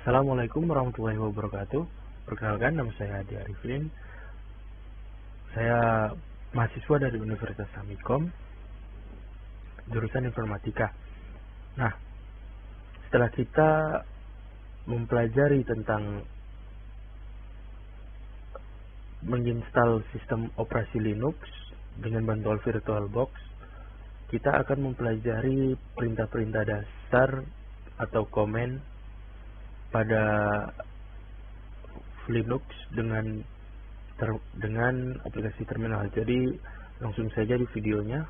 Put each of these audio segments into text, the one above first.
Assalamualaikum warahmatullahi wabarakatuh. Perkenalkan, nama saya Adi Arifin. Saya mahasiswa dari Universitas Hamikom, jurusan Informatika. Nah, setelah kita mempelajari tentang menginstal sistem operasi Linux dengan bantuan VirtualBox, kita akan mempelajari perintah-perintah dasar atau komen pada Linux dengan aplikasi terminal. Jadi langsung saja di videonya.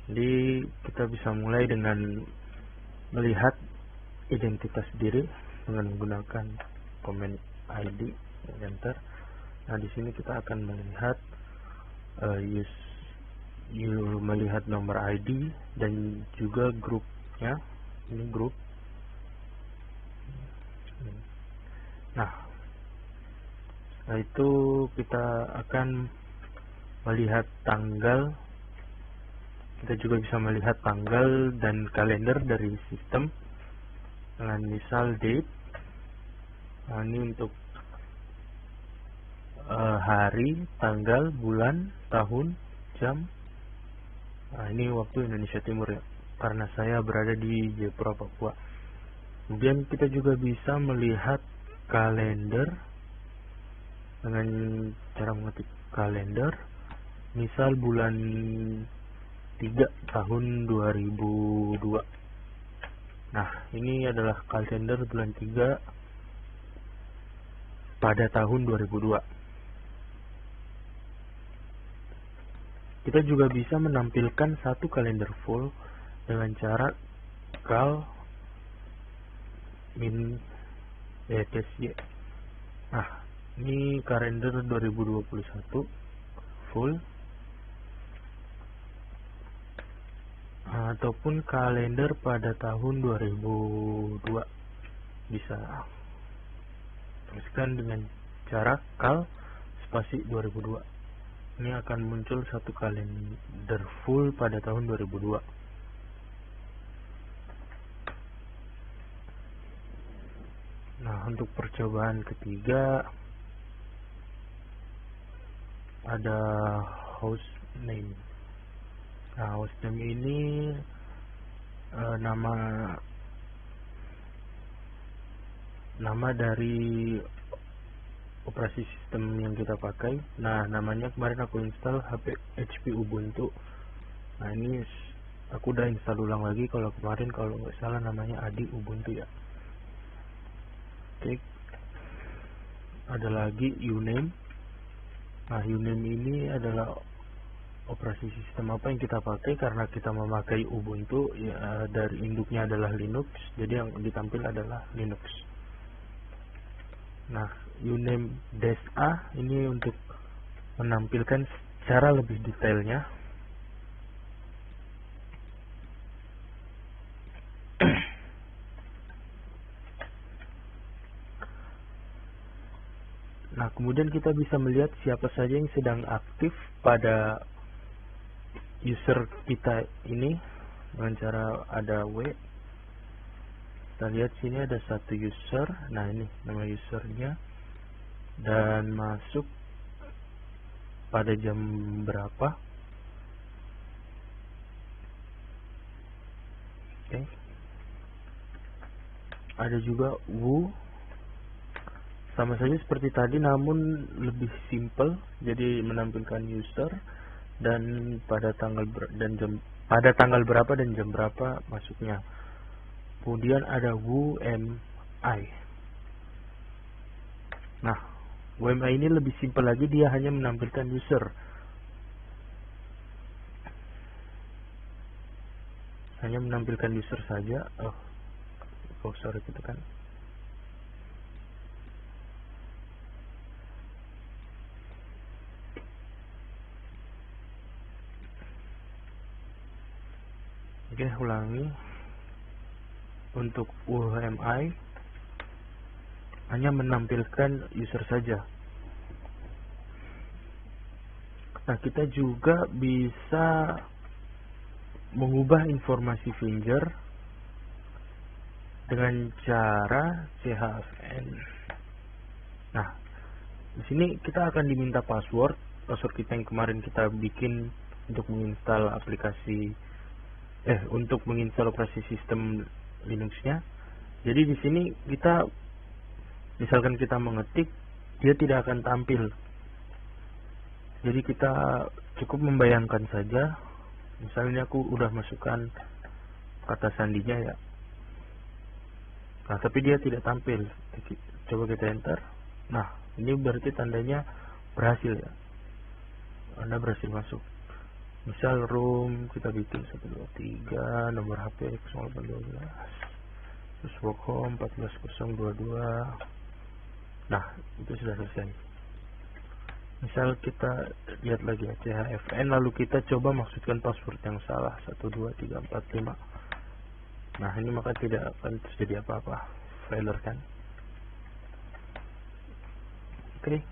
Jadi kita bisa mulai dengan melihat identitas diri dengan menggunakan command ID enter. Nah, di sini kita akan melihat melihat nomor ID dan juga grupnya. Ini grup. Nah, setelah itu kita akan melihat tanggal. Kita juga bisa melihat tanggal dan kalender dari sistem dengan misal date. Nah, ini untuk hari, tanggal, bulan, tahun, jam. Nah, ini waktu Indonesia Timur ya, karena saya berada di Jayapura, Papua. Kemudian kita juga bisa melihat kalender dengan cara mengetik kalender, misal bulan 3 tahun 2002. Nah, ini adalah kalender bulan 3 pada tahun 2002. Kita juga bisa menampilkan satu kalender full dengan cara cal min -y. Nah, ini kalender 2021 full, ataupun kalender pada tahun 2002 bisa tuliskan dengan cara cal spasi 2002. Ini akan muncul satu kalender full pada tahun 2002. Nah, untuk percobaan ketiga ada hostname. Nah, hostname ini nama dari operasi sistem yang kita pakai. Nah, namanya kemarin aku install HP Ubuntu. Nah, ini aku udah install ulang lagi. Kalau kemarin kalau nggak salah namanya Adi Ubuntu ya. Oke, ada lagi uname. Nah, uname ini adalah operasi sistem apa yang kita pakai. Karena kita memakai Ubuntu ya, dari induknya adalah Linux, jadi yang ditampil adalah Linux. Nah, uname -a ini untuk menampilkan secara lebih detailnya. Nah, kemudian kita bisa melihat siapa saja yang sedang aktif pada user kita ini dengan cara ada W. Kita lihat sini ada satu user. Nah, ini nama usernya dan masuk pada jam berapa. Oke. Ada juga Wu, sama saja seperti tadi namun lebih simple. Jadi menampilkan user dan pada tanggal berapa dan jam berapa masuknya. Kemudian ada WMI. Nah, WMI ini lebih simpel lagi, dia hanya menampilkan user. Hanya menampilkan user saja. Sorry, gitu kan. Oke, ulangi. Untuk WMI hanya menampilkan user saja. Nah, kita juga bisa mengubah informasi finger dengan cara chfn. Nah, di sini kita akan diminta password kita yang kemarin kita bikin untuk menginstal aplikasi untuk menginstal operasi sistem Linux-nya. Jadi di sini kita misalkan kita mengetik, dia tidak akan tampil. Jadi kita cukup membayangkan saja. Misalnya aku udah masukkan kata sandinya ya. Nah, tapi dia tidak tampil. Coba kita enter. Nah, ini berarti tandanya berhasil ya. Anda berhasil masuk. Misal room kita bikin 123, nomor HP 0812, terus work home 14022. Nah, itu sudah selesai. Misal kita lihat lagi ya, chfn, lalu kita coba maksudkan password yang salah 12345. Nah, ini maka tidak akan terjadi apa-apa, failure kan. Oke.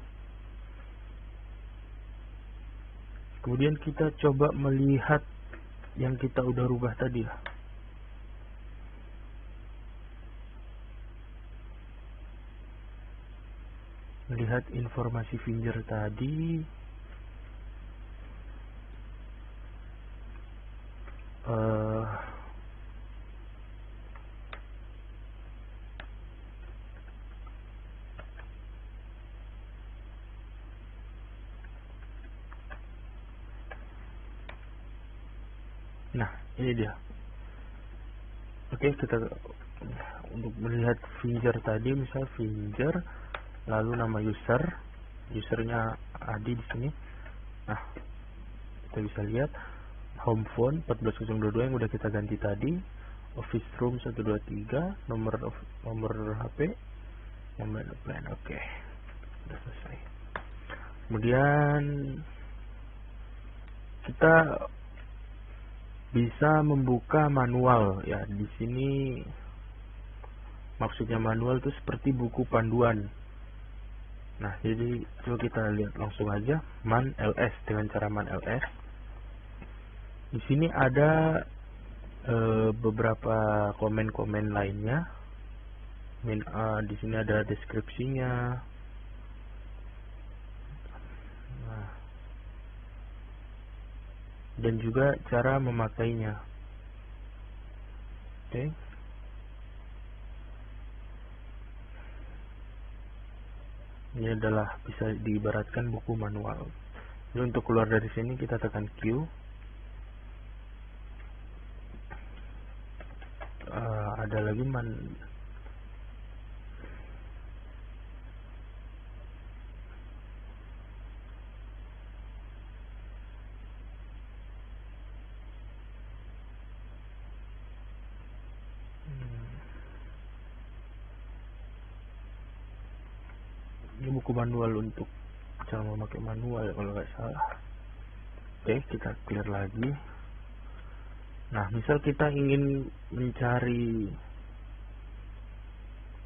Kemudian kita coba melihat yang kita udah rubah tadi ya. Melihat informasi finger tadi. Nah, ini dia. Oke, kita untuk melihat finger tadi, misal finger, lalu nama usernya Adi di sini. Nah, kita bisa lihat home phone 14022 yang udah kita ganti tadi, office room 123, nomor HP, nomor plan. Oke, udah selesai. Kemudian kita bisa membuka manual ya. Di sini maksudnya manual itu seperti buku panduan. Nah, jadi coba kita lihat langsung aja man ls. Dengan cara man ls, di sini ada beberapa komen-komen lainnya. Di sini ada deskripsinya. Nah, dan juga cara memakainya. Oke. Ini adalah bisa diibaratkan buku manual. Jadi untuk keluar dari sini kita tekan Q. Ada lagi ini buku manual untuk cara memakai manual kalau nggak salah. Oke, kita clear lagi. Nah, misal kita ingin mencari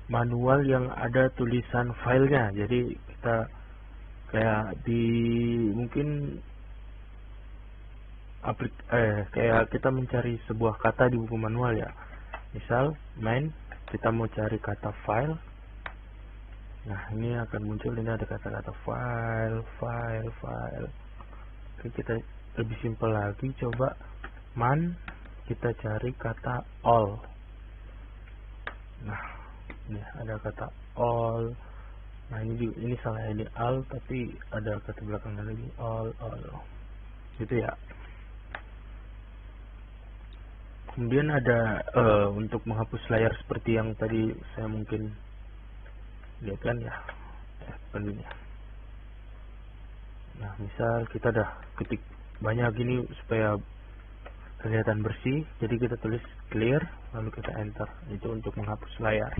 manual yang ada tulisan filenya, jadi kita kayak mungkin kayak kita mencari sebuah kata di buku manual ya. Misal main, kita mau cari kata file. Nah, ini akan muncul, ini ada kata-kata file. Oke, kita lebih simpel lagi, coba man, kita cari kata all. Nah, ini ada kata all. Nah, ini salah, ini all tapi ada kata belakangnya lagi all gitu ya. Kemudian ada untuk menghapus layar seperti yang tadi saya mungkin lihat kan ya, pentingnya. Nah, misal kita dah ketik banyak gini supaya kelihatan bersih, jadi kita tulis clear lalu kita enter. Itu untuk menghapus layar.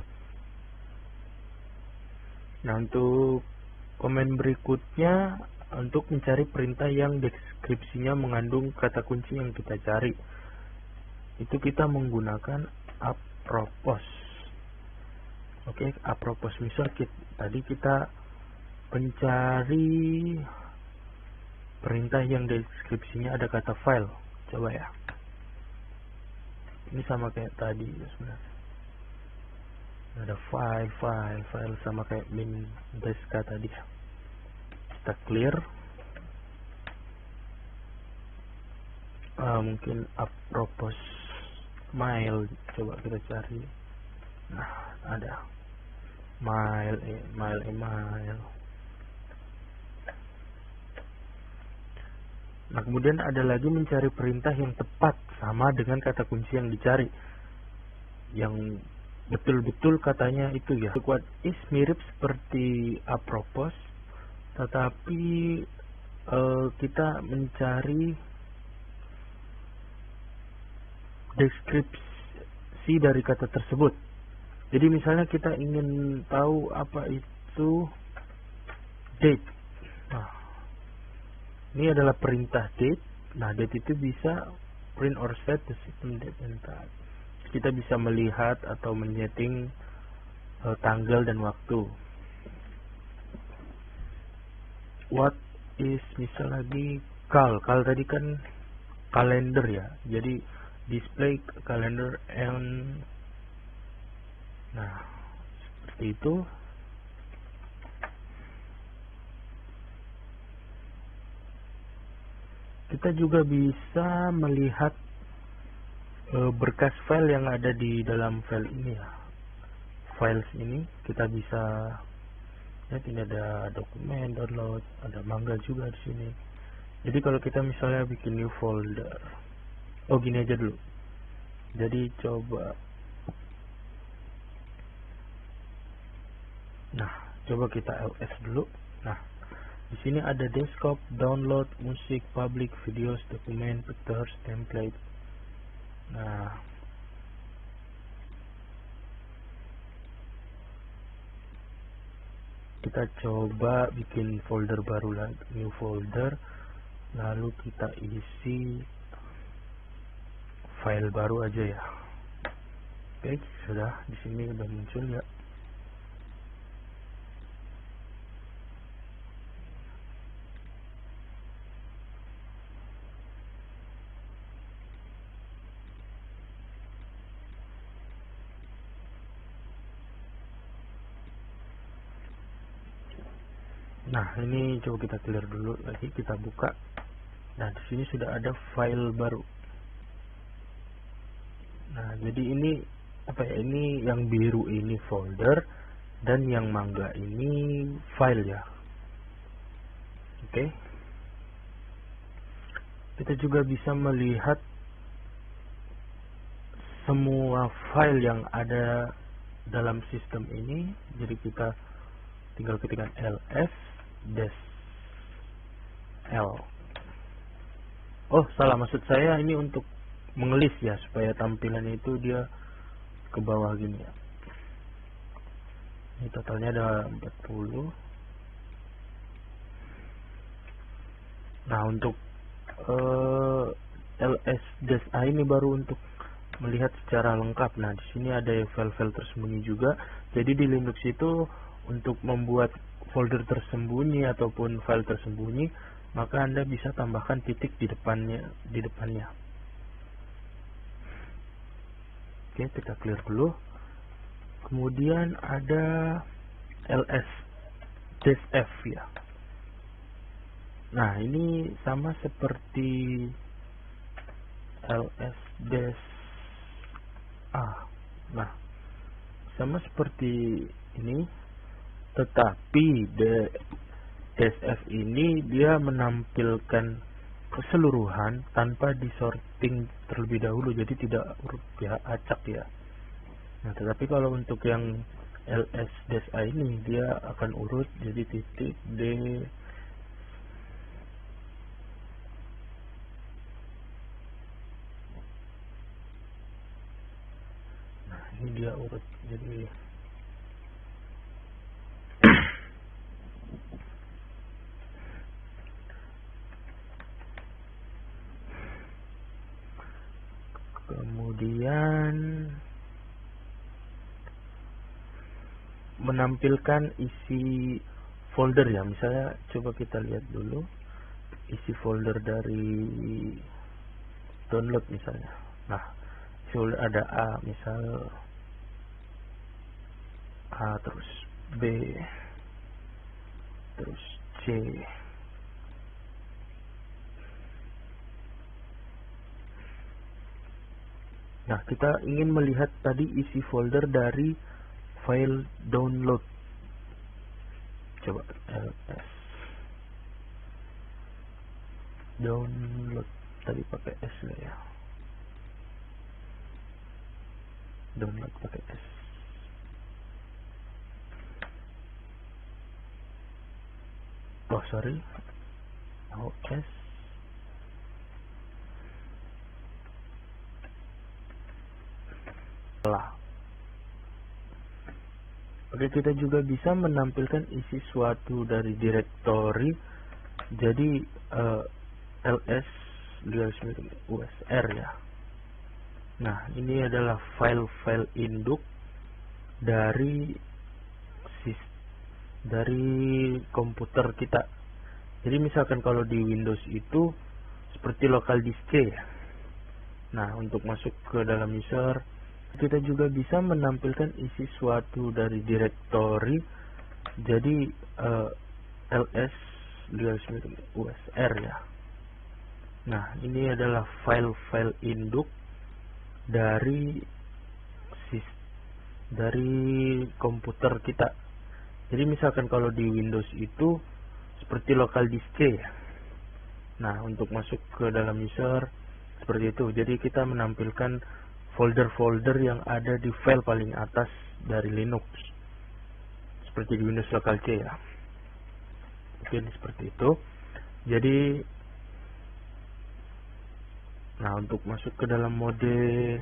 Nah, untuk komen berikutnya, untuk mencari perintah yang deskripsinya mengandung kata kunci yang kita cari, itu kita menggunakan apropos. Oke, apropos. Misal tadi kita mencari perintah yang deskripsinya ada kata file. Coba ya, ini sama kayak tadi sebenarnya. Ada file sama kayak min-bsk tadi. Kita clear. Mungkin apropos mail, coba kita cari. Nah, ada mail. Nah, kemudian ada lagi mencari perintah yang tepat sama dengan kata kunci yang dicari, yang betul-betul katanya itu ya. What is mirip seperti apropos, tetapi kita mencari deskripsi dari kata tersebut. Jadi misalnya kita ingin tahu apa itu date. Nah, ini adalah perintah date. Nah, date itu bisa print or set the system date and time. Kita bisa melihat atau menyeting tanggal dan waktu. What is misal lagi cal tadi kan kalender ya. Jadi display kalender and nah, seperti itu. Kita juga bisa melihat berkas file yang ada di dalam file ini ya. Files ini kita bisa lihat, ini ada dokumen, download, ada mangga juga di sini. Jadi kalau kita misalnya bikin new folder, gini aja dulu. Jadi coba, nah coba kita ls dulu. Nah, di sini ada desktop, download, musik, public, videos, dokumen, pictures, template. Nah, kita coba bikin folder baru lagi, new folder, lalu kita isi file baru aja ya. Oke, sudah di sini udah muncul ya. Nah, ini coba kita clear dulu lagi, kita buka. Nah, di sini sudah ada file baru. Nah, jadi ini apa ya? Ini yang biru ini folder dan yang mangga ini file ya. Oke. Kita juga bisa melihat semua file yang ada dalam sistem ini. Jadi kita tinggal ketikkan ls -l. Oh, salah, maksud saya ini untuk mengelis ya, supaya tampilannya itu dia ke bawah gini ya. Ini totalnya ada 40. Nah, untuk ls-a ini baru untuk melihat secara lengkap. Nah, di sini ada file-file tersembunyi juga. Jadi di Linux itu untuk membuat folder tersembunyi ataupun file tersembunyi, maka Anda bisa tambahkan titik di depannya. Oke, kita clear dulu. Kemudian ada ls-f ya. Nah, ini sama seperti ls-a. Nah, sama seperti ini, tetapi -f ini dia menampilkan keseluruhan tanpa disorting terlebih dahulu, jadi tidak urut ya, acak ya. Nah, tetapi kalau untuk yang ls-a ini dia akan urut, jadi titik d. Nah, ini dia urut, jadi kemudian menampilkan isi folder ya. Misalnya coba kita lihat dulu isi folder dari download misalnya. Nah, folder ada A misal. A, terus B, terus C. Nah, kita ingin melihat tadi isi folder dari file download. Coba ls download, tadi pakai S ya, download pakai S. Oh sorry, OS. Oke, kita juga bisa menampilkan isi suatu dari direktori. Jadi ls usr ya. Nah, ini adalah file-file induk dari komputer kita. Jadi misalkan kalau di Windows itu seperti local disk C ya. Nah, untuk masuk ke dalam user, kita juga bisa menampilkan isi suatu dari direktori. Jadi ls usr ya. Nah, ini adalah file-file induk dari komputer kita. Jadi misalkan kalau di Windows itu seperti local disk C ya. Nah, untuk masuk ke dalam user seperti itu. Jadi kita menampilkan folder-folder yang ada di file paling atas dari Linux, seperti di Windows local C ya. Oke, ini seperti itu. Jadi, nah, untuk masuk ke dalam mode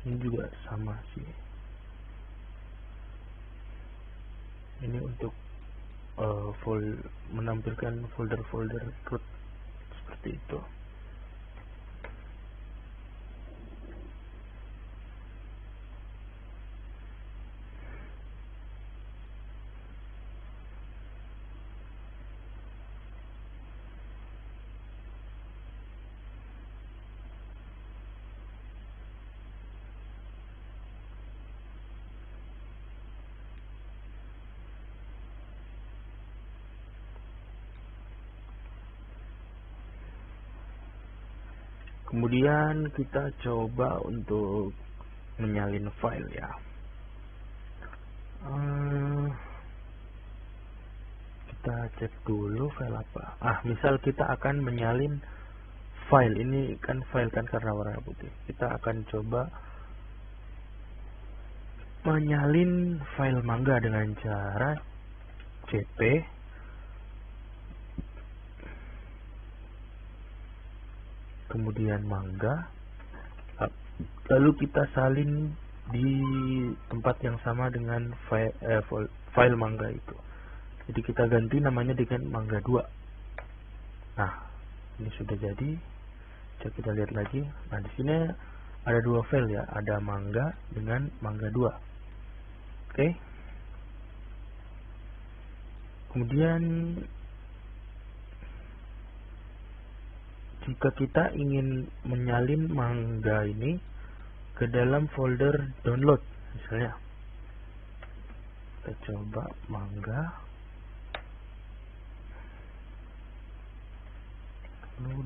ini juga sama sih. Ini untuk menampilkan folder-folder root seperti itu. Kemudian kita coba untuk menyalin file ya. Kita cek dulu file apa. Misal kita akan menyalin file, ini kan file kan karena warna putih. Kita akan coba menyalin file mangga dengan cara cp kemudian mangga, lalu kita salin di tempat yang sama dengan file mangga itu. Jadi kita ganti namanya dengan mangga 2. Nah, ini sudah jadi. Coba kita lihat lagi. Nah, di sini ada 2 file ya, ada mangga dengan mangga 2. Oke. Kemudian jika kita ingin menyalin mangga ini ke dalam folder download, misalnya kita coba mangga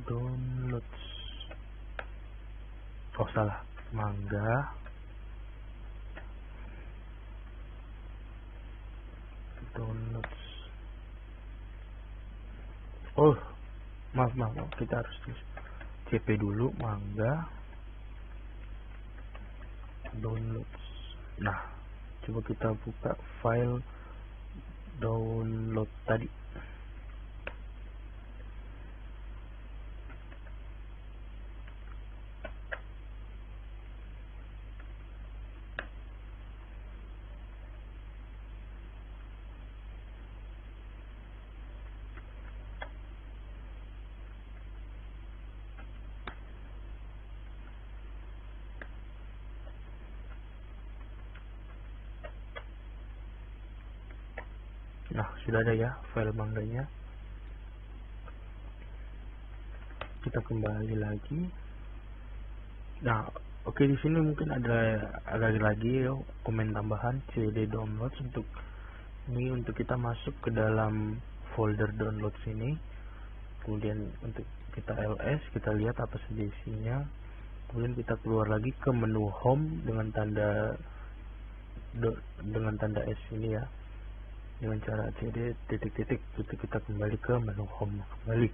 download. Oh salah, mangga download. Oh maaf, kita harus tulis cp dulu, mangga download. Nah, coba kita buka file download tadi. Nah, sudah ada ya file mangganya. kita kembali lagi. Nah, oke, di sini mungkin ada lagi komen tambahan cd downloads untuk kita masuk ke dalam folder downloads ini. Kemudian untuk kita ls, kita lihat apa saja isinya. Kemudian kita keluar lagi ke menu home dengan tanda S ini ya, dengan cara cd titik-titik, itu kita kembali ke menu home kembali.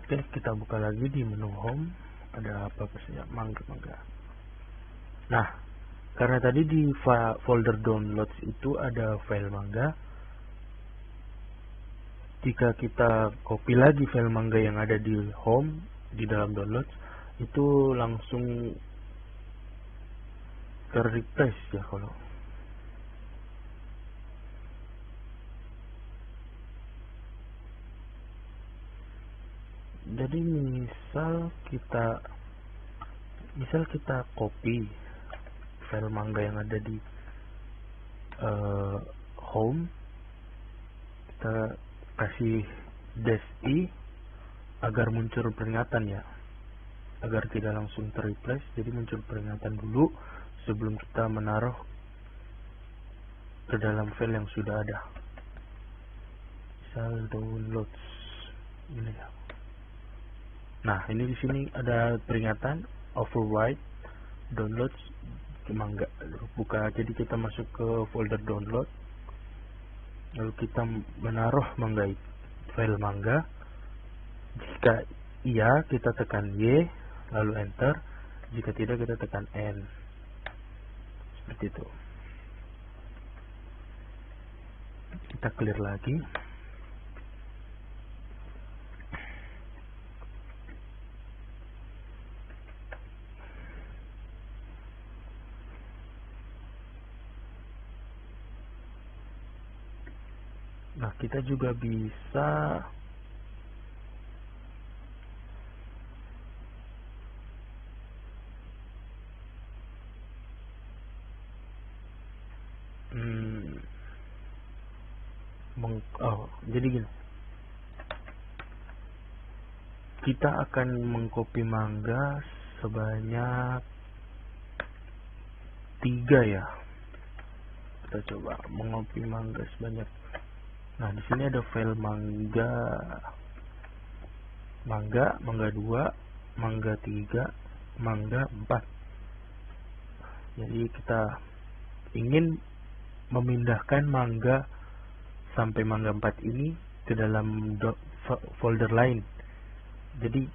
Oke, kita buka lagi di menu home, ada apa saja, mangga. Nah, karena tadi di folder downloads itu ada file mangga, jika kita copy lagi file mangga yang ada di home di dalam downloads, itu langsung ter-replace ya. Kalau jadi misal kita copy file mangga yang ada di home, kita kasih -i agar muncul peringatan ya, agar tidak langsung ter-replace. Jadi muncul peringatan dulu sebelum kita menaruh ke dalam file yang sudah ada. Misal downloads ini ya. Nah, ini di sini ada peringatan overwrite downloads mangga. Buka, jadi kita masuk ke folder download, lalu kita menaruh file mangga. Jika iya, kita tekan Y lalu enter. Jika tidak, kita tekan N. Seperti itu. Kita clear lagi. Nah, kita juga bisa jadi gini, kita akan mengcopy mangga sebanyak 3 ya. Kita coba mengcopy mangga sebanyak. Nah, di sini ada file mangga 2, mangga 3, mangga 4. Jadi kita ingin memindahkan mangga sampai mangga 4 ini ke dalam folder lain. Jadi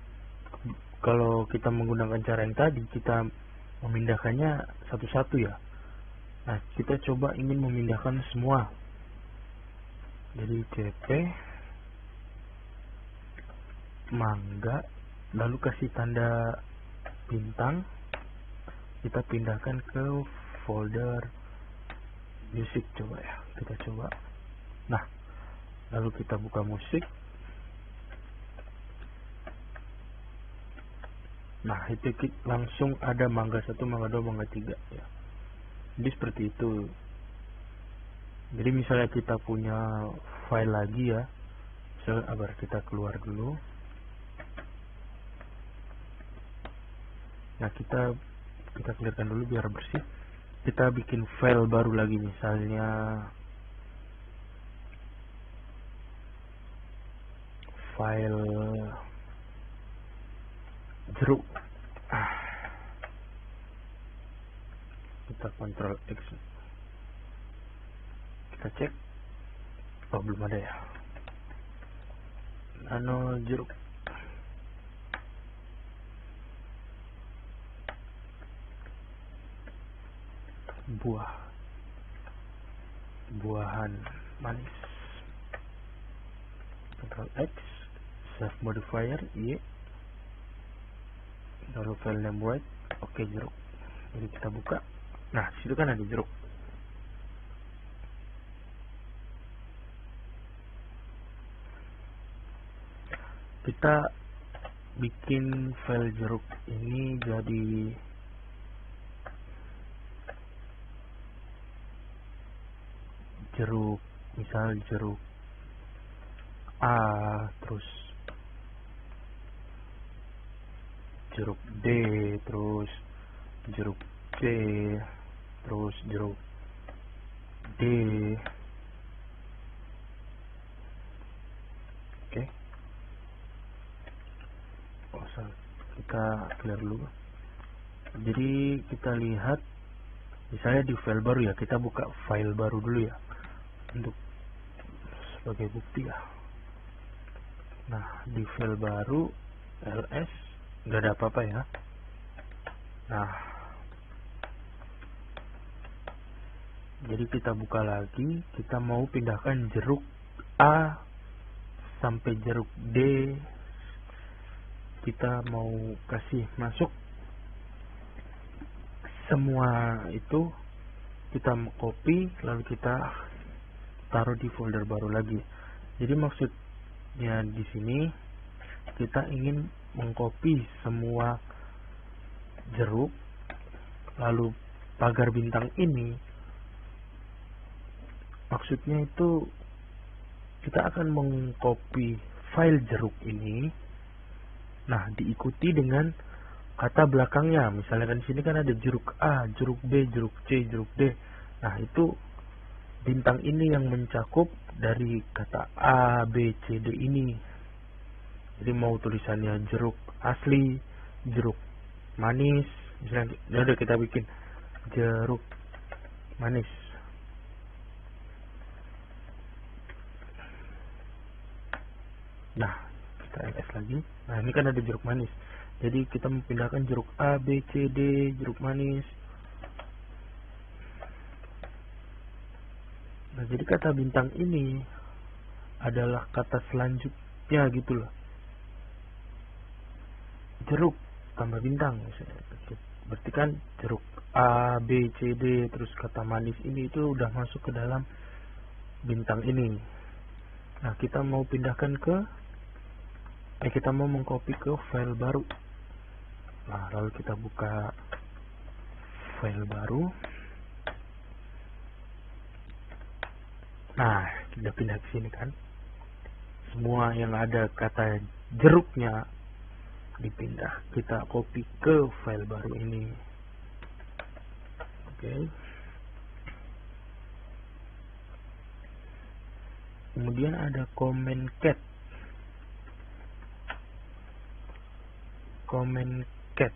kalau kita menggunakan cara yang tadi, kita memindahkannya satu-satu ya. Nah, kita coba ingin memindahkan semua. Jadi cp mangga, lalu kasih tanda bintang, kita pindahkan ke folder musik. Coba ya, kita coba. Nah, lalu kita buka musik. Nah, itu langsung ada mangga 1, mangga 2, mangga 3 ya. Jadi seperti itu. Jadi misalnya kita punya file lagi ya, agar kita keluar dulu. Nah, kita clearkan dulu biar bersih. Kita bikin file baru lagi, misalnya file jeruk. Kita Ctrl X, kita cek. Belum ada ya. Nano jeruk. Buahan manis. Ctrl X, save modifier Y, lalu file name white. Oke, jeruk. Jadi kita buka. Nah, situ kan ada jeruk. Kita bikin file jeruk ini jadi jeruk, misal jeruk A, terus jeruk D, terus jeruk C, terus jeruk D. Oke. Kita clear dulu. Jadi kita lihat misalnya di file baru ya, kita buka file baru dulu ya untuk sebagai bukti ya. Nah, di file baru ls nggak ada apa-apa ya. Nah, jadi kita buka lagi, kita mau pindahkan jeruk A sampai jeruk D. Kita mau kasih masuk semua itu, kita copy lalu kita taruh di folder baru lagi. Jadi maksudnya di sini kita ingin mengcopy semua jeruk, lalu pagar bintang ini maksudnya itu kita akan mengcopy file jeruk ini. Nah, diikuti dengan kata belakangnya. Misalnya kan di sini kan ada jeruk A, jeruk B, jeruk C, jeruk D. Nah, itu bintang ini yang mencakup dari kata A, B, C, D ini. Jadi mau tulisannya jeruk asli, jeruk manis. Misalnya, udah kita bikin jeruk manis. Nah, kita ls lagi. Nah, ini kan ada jeruk manis. Jadi kita memindahkan jeruk A, B, C, D, jeruk manis. Nah, jadi kata bintang ini adalah kata selanjutnya gitu loh. Jeruk tambah bintang misalnya. Berarti kan jeruk A, B, C, D, terus kata manis ini itu udah masuk ke dalam bintang ini. Nah, kita mau pindahkan ke kita mau mengcopy ke file baru. Nah, lalu kita buka file baru. Nah, kita pindah ke sini kan. Semua yang ada kata jeruknya dipindah. Kita copy ke file baru ini. Oke. Kemudian ada comment cat. Comment cat.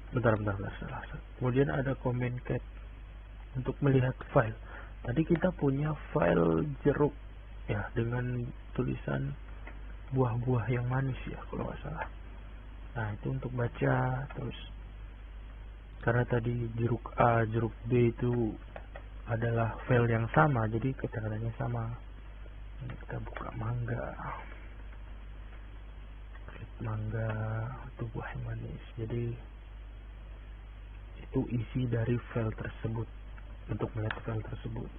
Bentar. Kemudian ada comment cat untuk melihat file. Tadi kita punya file jeruk ya dengan tulisan buah-buah yang manis ya kalau nggak salah. Nah, itu untuk baca. Terus karena tadi jeruk A, jeruk B itu adalah file yang sama, jadi kata-katanya sama. Ini kita buka mangga. Mangga itu buah yang manis. Jadi itu isi dari file tersebut. Untuk melihat file tersebut.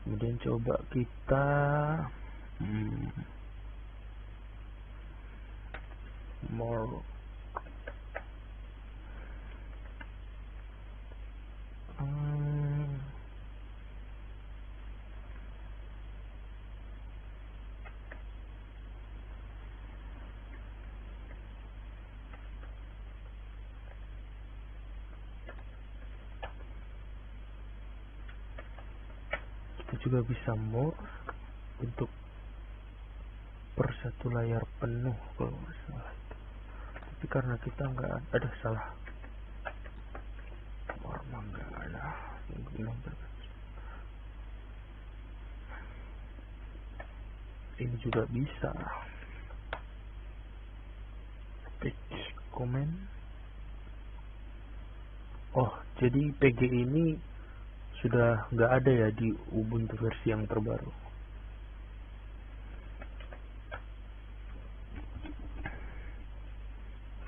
Kemudian coba kita more juga bisa more untuk per satu layar penuh kalau nggak salah itu. Tapi karena kita nggak ada salah more mangga ada ini juga bisa page comment. Oh, jadi PG ini sudah nggak ada ya di Ubuntu versi yang terbaru.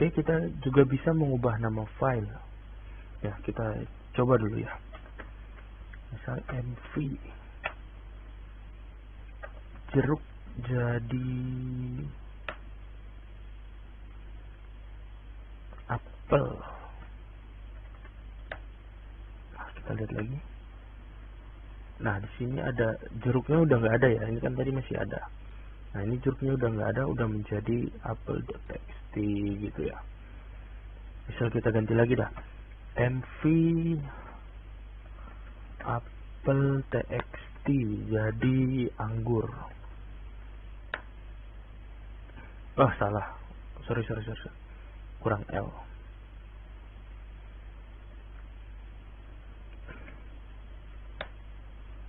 Oke, kita juga bisa mengubah nama file. Ya, kita coba dulu ya. Misal mv jeruk jadi apel. Nah, kita lihat lagi. Nah, di sini ada jeruknya udah nggak ada ya. Ini kan tadi masih ada. Nah, ini jeruknya udah nggak ada, udah menjadi apel.txt gitu ya. Misal kita ganti lagi dah. mv apel.txt jadi anggur. Oh, salah. Sorry. Kurang L.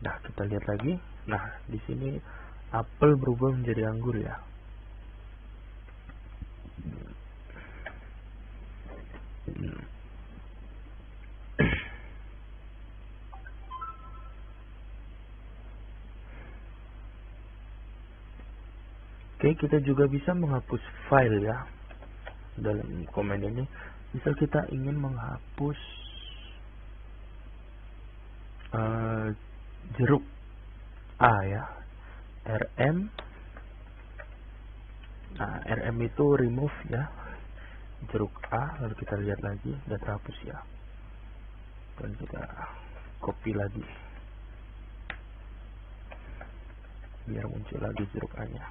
Nah, kita lihat lagi. Nah, di sini apel berubah menjadi anggur ya. Oke, kita juga bisa menghapus file ya. Dalam komen ini, misal kita ingin menghapus jeruk A ya, rm. Nah, rm itu remove ya, jeruk A. Lalu kita lihat lagi, udah terhapus ya. Dan kita copy lagi biar muncul lagi jeruk A nya.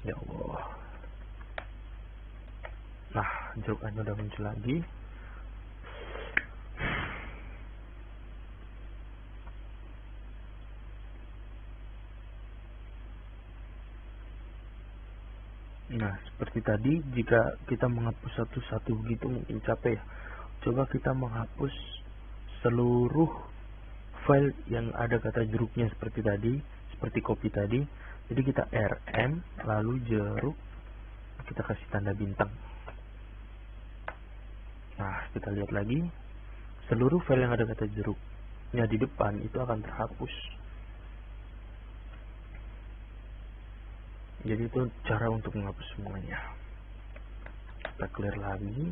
Ya Allah. Nah, jeruk A nya udah muncul lagi. Nah, seperti tadi, jika kita menghapus satu-satu begitu mungkin capek ya. Coba kita menghapus seluruh file yang ada kata jeruknya seperti tadi, seperti copy tadi. Jadi kita rm, lalu jeruk, kita kasih tanda bintang. Nah, kita lihat lagi, seluruh file yang ada kata jeruknya di depan itu akan terhapus. Jadi itu cara untuk menghapus semuanya. Kita clear lagi.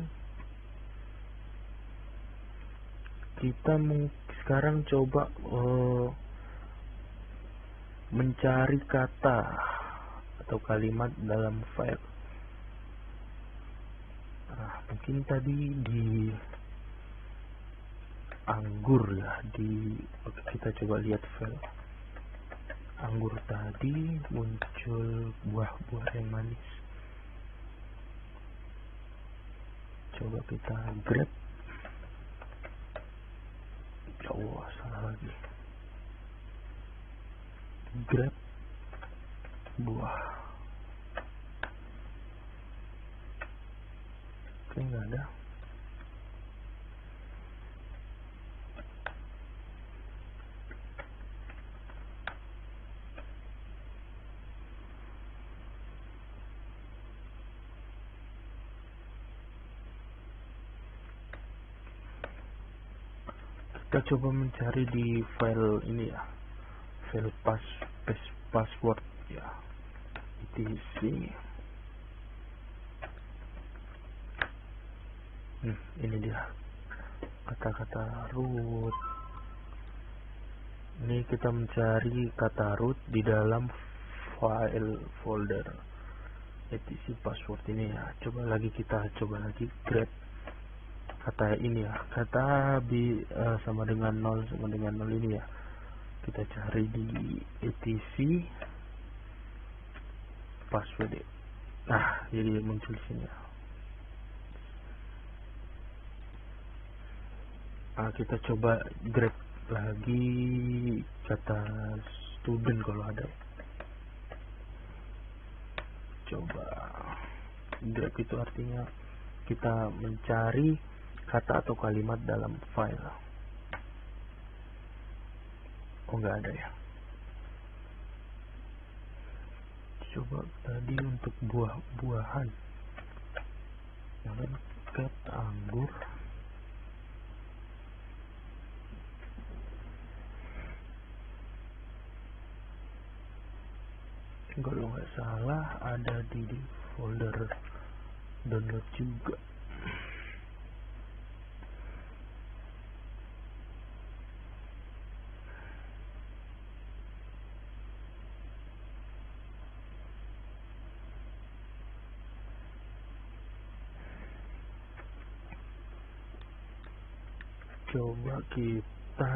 Kita sekarang coba mencari kata atau kalimat dalam file. Nah, mungkin tadi di anggur ya, kita coba lihat file anggur tadi muncul buah-buah yang manis. Coba kita grab. Ya Allah, salah lagi. Grab buah. Oke, nggak ada. Kita coba mencari di file ini ya, file password ya, etc. Ini dia kata-kata root. Ini kita mencari kata root di dalam file folder etc password ini ya. Coba lagi grab kata ini ya, kata sama dengan 0 ini ya. Kita cari di etc password. Nah, jadi muncul di sini ya. Nah, kita coba grab lagi kata student kalau ada. Coba grab itu artinya kita mencari kata atau kalimat dalam file. Oh, nggak ada ya. Coba tadi untuk buah-buahan, kata anggur. Kalau nggak salah ada di folder download juga. Coba kita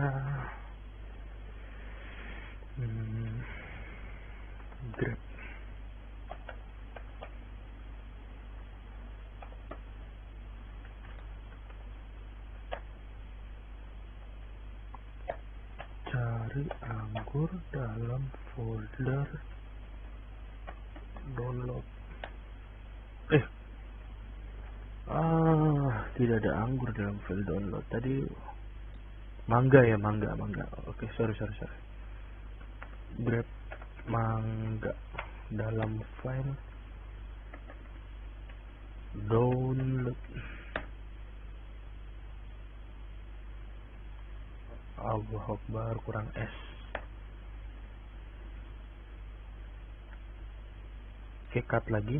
grab. Cari anggur dalam folder download. Tidak ada anggur dalam file download. Tadi mangga ya, mangga. Oke, sorry. Grab mangga dalam file download. Allah Akbar, kurang es. Oke, cut lagi.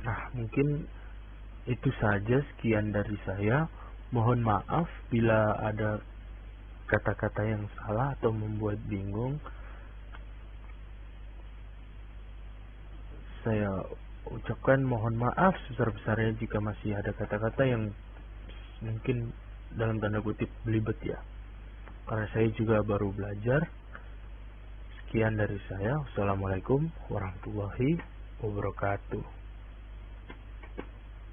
Nah, mungkin itu saja, sekian dari saya. Mohon maaf bila ada kata-kata yang salah atau membuat bingung. Saya ucapkan mohon maaf sebesar-besarnya jika masih ada kata-kata yang mungkin dalam tanda kutip belibet ya. Karena saya juga baru belajar. Sekian dari saya. Wassalamualaikum warahmatullahi wabarakatuh.